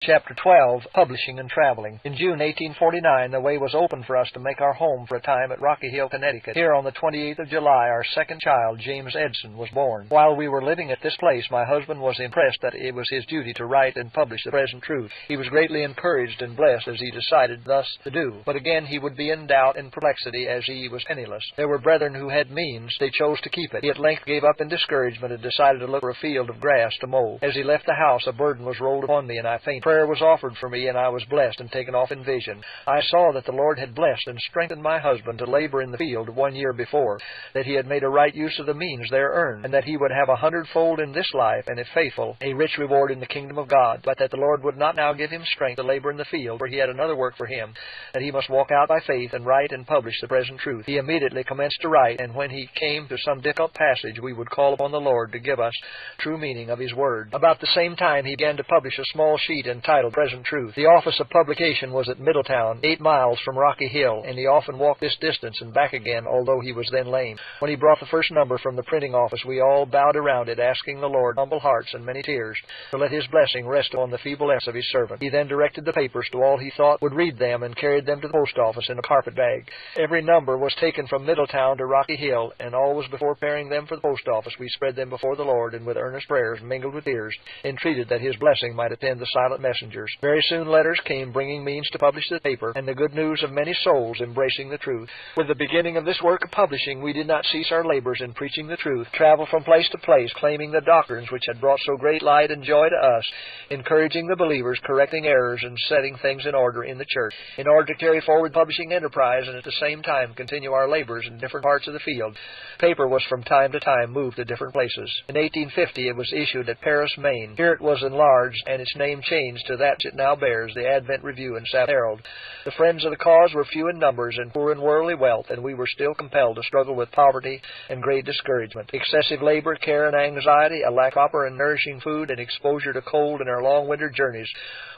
Chapter 12, Publishing and Traveling. In June 1849, the way was open for us to make our home for a time at Rocky Hill, Connecticut. Here on the 28th of July, our second child, James Edson, was born. While we were living at this place, my husband was impressed that it was his duty to write and publish the present truth. He was greatly encouraged and blessed as he decided thus to do. But again, he would be in doubt and perplexity as he was penniless. There were brethren who had means. They chose to keep it. He at length gave up in discouragement and decided to look for a field of grass to mow. As he left the house, a burden was rolled upon me, and I fainted. Prayer was offered for me, and I was blessed and taken off in vision. I saw that the Lord had blessed and strengthened my husband to labor in the field 1 year before, that he had made a right use of the means there earned, and that he would have 100-fold in this life, and if faithful, a rich reward in the kingdom of God, but that the Lord would not now give him strength to labor in the field, for he had another work for him, that he must walk out by faith and write and publish the present truth. He immediately commenced to write, and when he came to some difficult passage, we would call upon the Lord to give us true meaning of his word. About the same time, he began to publish a small sheet entitled Present Truth. The office of publication was at Middletown, 8 miles from Rocky Hill, and he often walked this distance and back again, although he was then lame. When he brought the first number from the printing office, we all bowed around it, asking the Lord, humble hearts and many tears, to let his blessing rest on the feeble efforts of his servant. He then directed the papers to all he thought would read them, and carried them to the post office in a carpet bag. Every number was taken from Middletown to Rocky Hill, and always before preparing them for the post office, we spread them before the Lord, and with earnest prayers mingled with tears, entreated that his blessing might attend the silent messengers. Very soon letters came bringing means to publish the paper, and the good news of many souls embracing the truth. With the beginning of this work of publishing, we did not cease our labors in preaching the truth, travel from place to place, claiming the doctrines which had brought so great light and joy to us, encouraging the believers, correcting errors, and setting things in order in the church. In order to carry forward publishing enterprise and at the same time continue our labors in different parts of the field, paper was from time to time moved to different places. In 1850 it was issued at Paris, Maine. Here it was enlarged and its name changed to that it now bears, the Advent Review and Sabbath Herald. The friends of the cause were few in numbers and poor in worldly wealth, and we were still compelled to struggle with poverty and great discouragement. Excessive labor, care, and anxiety, a lack of proper and nourishing food, and exposure to cold in our long winter journeys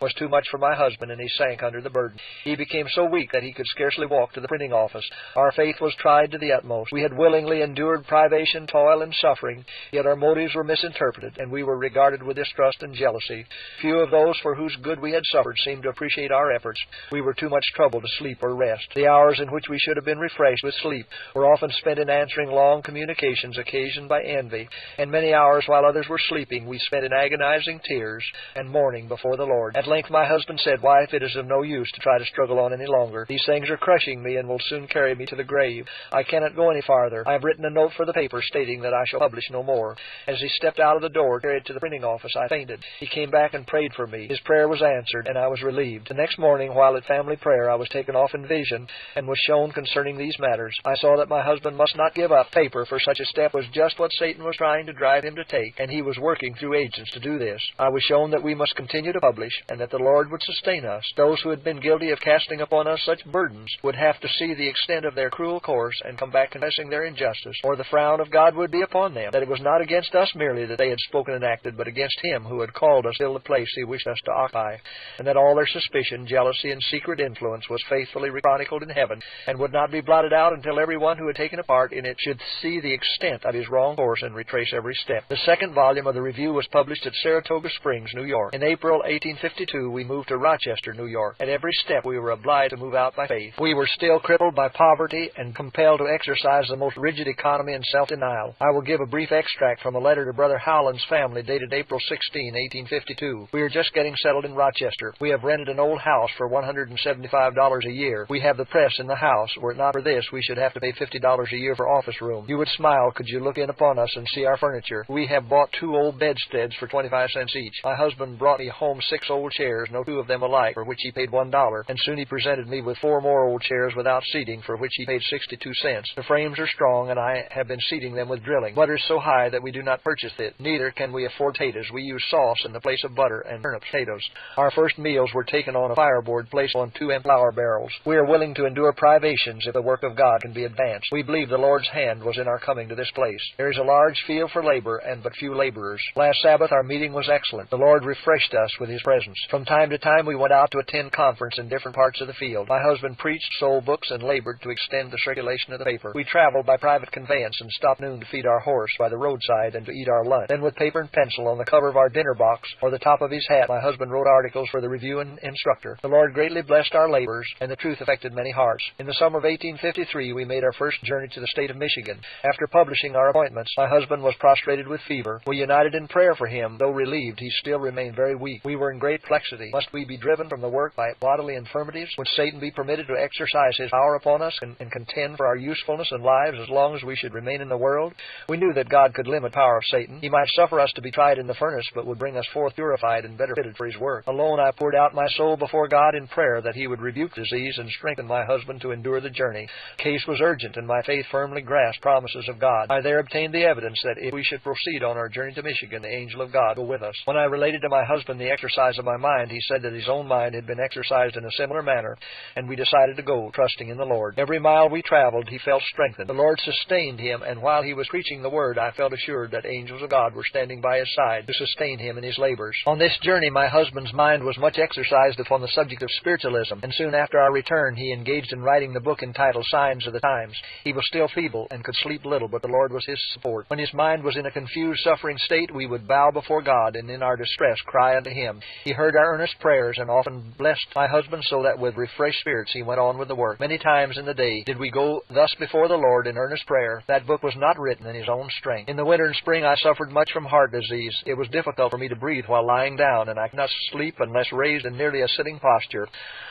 was too much for my husband, and he sank under the burden. He became so weak that he could scarcely walk to the printing office. Our faith was tried to the utmost. We had willingly endured privation, toil, and suffering, yet our motives were misinterpreted, and we were regarded with distrust and jealousy. Few of those for whose good we had suffered seemed to appreciate our efforts. We were too much troubled to sleep or rest. The hours in which we should have been refreshed with sleep were often spent in answering long communications occasioned by envy, and many hours while others were sleeping we spent in agonizing tears and mourning before the Lord. At length my husband said, "Wife, it is of no use to try to struggle on any longer. These things are crushing me and will soon carry me to the grave. I cannot go any farther. I have written a note for the paper stating that I shall publish no more." As he stepped out of the door, carried to the printing office, I fainted. He came back and prayed for me. His prayer was answered, and I was relieved. The next morning, while at family prayer, I was taken off in vision and was shown concerning these matters. I saw that my husband must not give up paper, for such a step was just what Satan was trying to drive him to take, and he was working through agents to do this. I was shown that we must continue to publish, and that the Lord would sustain us. Those who had been guilty of casting upon us such burdens would have to see the extent of their cruel course and come back confessing their injustice, or the frown of God would be upon them, that it was not against us merely that they had spoken and acted, but against Him who had called us to fill the place He wished us to occupy, and that all their suspicion, jealousy, and secret influence was faithfully chronicled in heaven, and would not be blotted out until everyone who had taken a part in it should see the extent of his wrong course and retrace every step. The second volume of the review was published at Saratoga Springs, New York. In April 1852, we moved to Rochester, New York. At every step, we were obliged to move out by faith. We were still crippled by poverty and compelled to exercise the most rigid economy and self-denial. I will give a brief extract from a letter to Brother Howland's family dated April 16, 1852. We are just getting settled in Rochester. We have rented an old house for $175 a year. We have the press in the house. Were it not for this, we should have to pay $50 a year for office room. You would smile could you look in upon us and see our furniture. We have bought 2 old bedsteads for 25 cents each. My husband brought me home 6 old chairs, no 2 of them alike, for which he paid $1, and soon he presented me with 4 more old chairs without seating, for which he paid 62 cents. The frames are strong, and I have been seating them with drilling. Butter is so high that we do not purchase it. Neither can we afford potatoes. We use sauce in the place of butter and turnip potatoes. Our first meals were taken on a fireboard placed on 2 empty flour barrels. We are willing to endure privations if the work of God can be advanced. We believe the Lord's hand was in our coming to this place. There is a large field for labor and but few laborers. Last Sabbath our meeting was excellent. The Lord refreshed us with His presence. From time to time we went out to attend conference in different parts of the field. My husband preached, sold books, and labored to extend the circulation of the paper. We traveled by private conveyance and stopped noon to feed our horse by the roadside and to eat our lunch. Then with paper and pencil on the cover of our dinner box or the top of his hat, my husband husband wrote articles for the Review and Instructor. The Lord greatly blessed our labors, and the truth affected many hearts. In the summer of 1853, we made our first journey to the state of Michigan. After publishing our appointments, my husband was prostrated with fever. We united in prayer for him. Though relieved, he still remained very weak. We were in great perplexity. Must we be driven from the work by bodily infirmities? Would Satan be permitted to exercise his power upon us and contend for our usefulness and lives as long as we should remain in the world? We knew that God could limit the power of Satan. He might suffer us to be tried in the furnace, but would bring us forth purified and better fitted for his work. Alone I poured out my soul before God in prayer that he would rebuke disease and strengthen my husband to endure the journey. The case was urgent, and my faith firmly grasped promises of God. I there obtained the evidence that if we should proceed on our journey to Michigan, the angel of God will with us. When I related to my husband the exercise of my mind, he said that his own mind had been exercised in a similar manner, and we decided to go, trusting in the Lord. Every mile we traveled, he felt strengthened. The Lord sustained him, and while he was preaching the word, I felt assured that angels of God were standing by his side to sustain him in his labors. On this journey, my husband's mind was much exercised upon the subject of spiritualism, and soon after our return, he engaged in writing the book entitled Signs of the Times. He was still feeble and could sleep little, but the Lord was his support. When his mind was in a confused, suffering state, we would bow before God, and in our distress cry unto him. He heard our earnest prayers, and often blessed my husband so that with refreshed spirits he went on with the work. Many times in the day did we go thus before the Lord in earnest prayer. That book was not written in his own strength. In the winter and spring I suffered much from heart disease. It was difficult for me to breathe while lying down, and I could not sleep unless raised in nearly a sitting posture.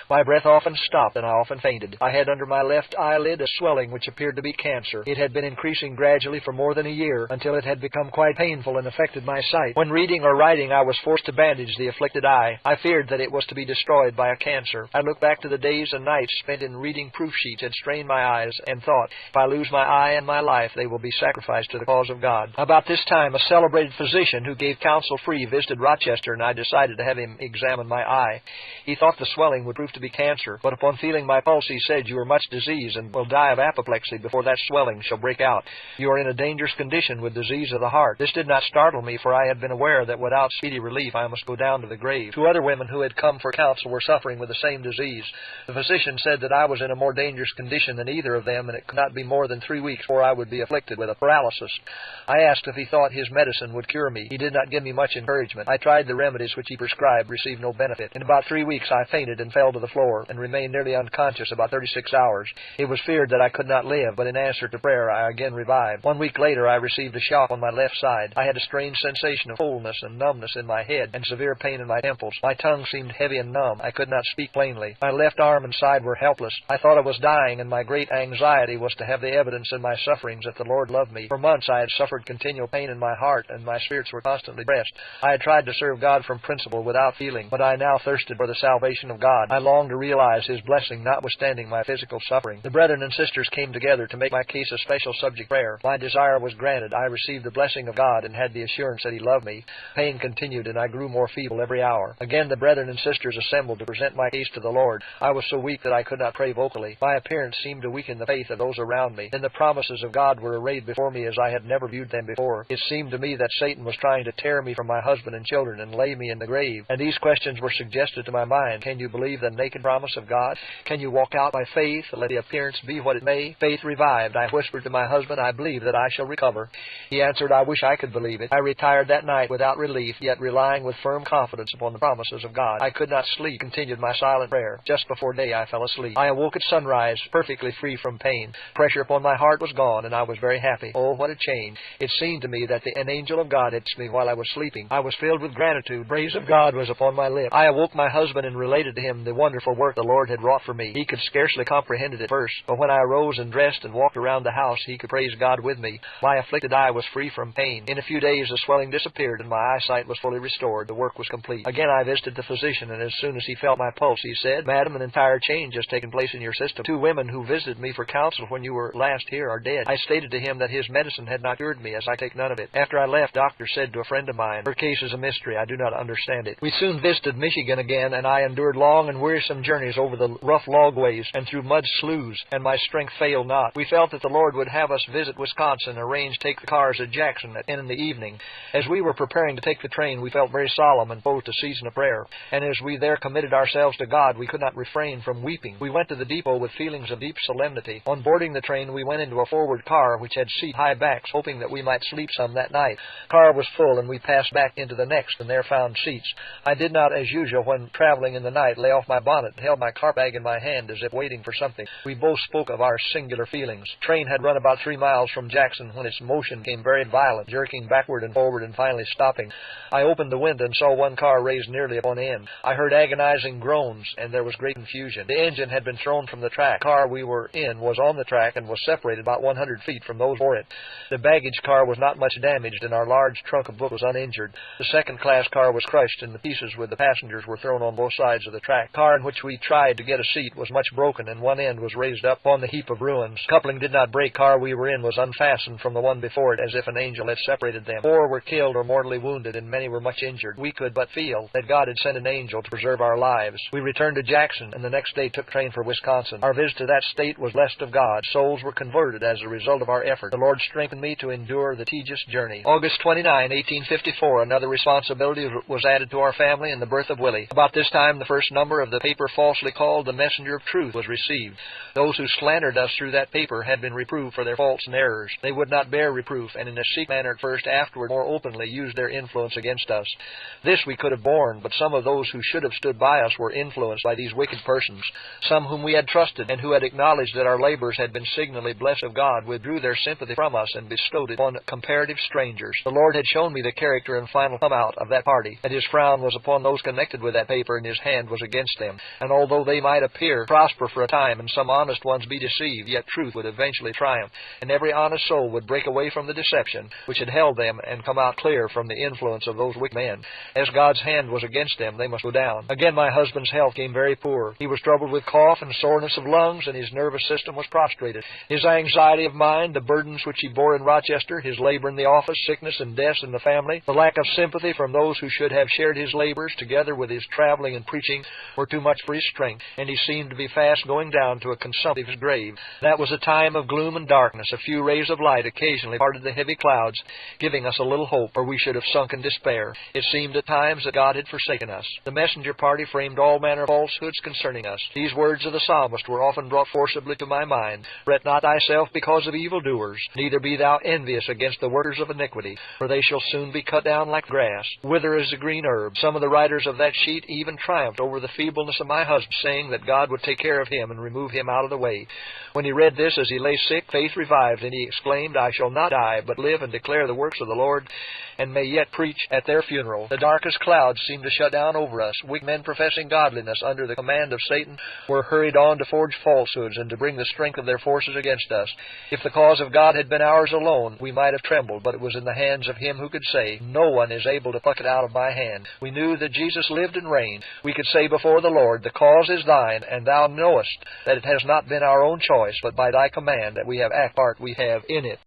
My breath often stopped, and I often fainted. I had under my left eyelid a swelling which appeared to be cancer. It had been increasing gradually for more than a year, until it had become quite painful and affected my sight. When reading or writing, I was forced to bandage the afflicted eye. I feared that it was to be destroyed by a cancer. I looked back to the days and nights spent in reading proof sheets had strained my eyes, and thought, if I lose my eye and my life, they will be sacrificed to the cause of God. About this time, a celebrated physician who gave counsel free visited Rochester, and I decided to have him examine my eye. He thought the swelling would prove to be cancer, but upon feeling my pulse, he said, "You are much diseased and will die of apoplexy before that swelling shall break out. You are in a dangerous condition with disease of the heart." This did not startle me, for I had been aware that without speedy relief I must go down to the grave. Two other women who had come for counsel were suffering with the same disease. The physician said that I was in a more dangerous condition than either of them, and it could not be more than 3 weeks before I would be afflicted with a paralysis. I asked if he thought his medicine would cure me. He did not give me much encouragement. I tried the remedies which he prescribed, received no benefit. In about 3 weeks I fainted and fell to the floor, and remained nearly unconscious about 36 hours. It was feared that I could not live, but in answer to prayer I again revived. 1 week later I received a shock on my left side. I had a strange sensation of coldness and numbness in my head, and severe pain in my temples. My tongue seemed heavy and numb. I could not speak plainly. My left arm and side were helpless. I thought I was dying, and my great anxiety was to have the evidence in my sufferings that the Lord loved me. For months I had suffered continual pain in my heart, and my spirits were constantly depressed. I had tried to serve God from principle without feeling, but I now thirsted for the salvation of God. I longed to realize his blessing, notwithstanding my physical suffering. The brethren and sisters came together to make my case a special subject prayer. My desire was granted. I received the blessing of God and had the assurance that he loved me. Pain continued, and I grew more feeble every hour. Again the brethren and sisters assembled to present my case to the Lord. I was so weak that I could not pray vocally. My appearance seemed to weaken the faith of those around me. Then the promises of God were arrayed before me as I had never viewed them before. It seemed to me that Satan was trying to tear me from my husband and children and lay me in the grave. And these questions were suggested to my mind. Can you believe the naked promise of God? Can you walk out by faith, let the appearance be what it may? Faith revived. I whispered to my husband, I believe that I shall recover. He answered, I wish I could believe it. I retired that night without relief, yet relying with firm confidence upon the promises of God. I could not sleep, continued my silent prayer. Just before day I fell asleep. I awoke at sunrise, perfectly free from pain. Pressure upon my heart was gone, and I was very happy. Oh, what a change. It seemed to me that an angel of God had touched me while I was sleeping. I was filled with gratitude. Praise of God was upon my lips. I awoke my husband and related to him the wonderful work the Lord had wrought for me. He could scarcely comprehend it at first, but when I arose and dressed and walked around the house, he could praise God with me. My afflicted eye was free from pain. In a few days the swelling disappeared, and my eyesight was fully restored. The work was complete. Again I visited the physician, and as soon as he felt my pulse, he said, Madam, an entire change has taken place in your system. 2 women who visited me for counsel when you were last here are dead. I stated to him that his medicine had not cured me, as I take none of it. After I left, doctor said to a friend of mine, her case is a mystery. I do not understand it. We soon visited Michigan again, and I endured long and wearisome journeys over the rough logways and through mud sloughs, and my strength failed not. We felt that the Lord would have us visit Wisconsin and arrange to take the cars at Jackson at 10 in the evening. As we were preparing to take the train, we felt very solemn and posed a season of prayer, and as we there committed ourselves to God, we could not refrain from weeping. We went to the depot with feelings of deep solemnity. On boarding the train, we went into a forward car which had seat high backs, hoping that we might sleep some that night. The car was full, and we passed back into the next, and there found seats. I did not, as usual, when traveling in the night, lay off my bonnet and held my carpet bag in my hand as if waiting for something. We both spoke of our singular feelings. The train had run about 3 miles from Jackson when its motion became very violent, jerking backward and forward and finally stopping. I opened the window and saw one car raised nearly upon end. I heard agonizing groans, and there was great confusion. The engine had been thrown from the track. The car we were in was on the track and was separated about 100 feet from those for it. The baggage car was not much damaged, and our large trunk of books was uninjured. The second-class car was crushed in the pieces where the passengers were thrown on both sides of the track. The car in which we tried to get a seat was much broken, and one end was raised up on the heap of ruins. The coupling did not break. The car we were in was unfastened from the one before it, as if an angel had separated them. 4 were killed or mortally wounded, and many were much injured. We could but feel that God had sent an angel to preserve our lives. We returned to Jackson, and the next day took train for Wisconsin. Our visit to that state was blessed of God. Souls were converted as a result of our effort. The Lord strengthened me to endure the tedious journey. August 29, 1854, another responsibility was added to our family in the birth of Willie. About this time, the first number of the paper falsely called The Messenger of Truth was received. Those who slandered us through that paper had been reproved for their faults and errors. They would not bear reproof, and in a secret manner at first, afterward more openly used their influence against us. This we could have borne, but some of those who should have stood by us were influenced by these wicked persons. Some whom we had trusted, and who had acknowledged that our labors had been signally blessed of God, withdrew their sympathy from us and bestowed it upon comparative strangers. The Lord had shown me the character and final come out of that party, that his frown was upon those connected with that paper, and his hand was against them. And although they might appear prosper for a time, and some honest ones be deceived, yet truth would eventually triumph, and every honest soul would break away from the deception which had held them, and come out clear from the influence of those wicked men. As God's hand was against them, they must go down. Again, my husband's health came very poor. He was troubled with cough and soreness of lungs, and his nervous system was prostrated. His anxiety of mind, the burdens which he bore in Rochester, his labor in the office, sickness and deaths in the family, the lack of sympathy from those who should have shared his labors, together with his traveling and preaching, were too much for his strength, and he seemed to be fast going down to a consumptive's grave. That was a time of gloom and darkness. A few rays of light occasionally parted the heavy clouds, giving us a little hope, or we should have sunk in despair. It seemed at times that God had forsaken us. The messenger party framed all manner of falsehoods concerning us. These words of the psalmist were often brought forcibly to my mind. Fret not thyself because of evildoers, neither be thou envious against the workers of iniquity, for they shall soon be cut down like grass, wither as the green herb. Some of the writers of that sheet even triumphed over the feebleness of my husband, saying that God would take care of him and remove him out of the way. When he read this as he lay sick, faith revived, and he exclaimed, I shall not die, but live and declare the works of the Lord, and may yet preach at their funeral. The darkest clouds seemed to shut down over us. Weak men professing godliness under the command of Satan were hurried on to forge falsehoods and to bring the strength of their forces against us. If the cause of God had been ours alone, we might have trembled, but it was in the hands of him who could say, No one is able to pluck it out of my hand. We knew that Jesus lived and reigned. We could say before the Lord, The cause is thine, and thou knowest that it has not been our own choice, but by thy command that we have act part we have in it.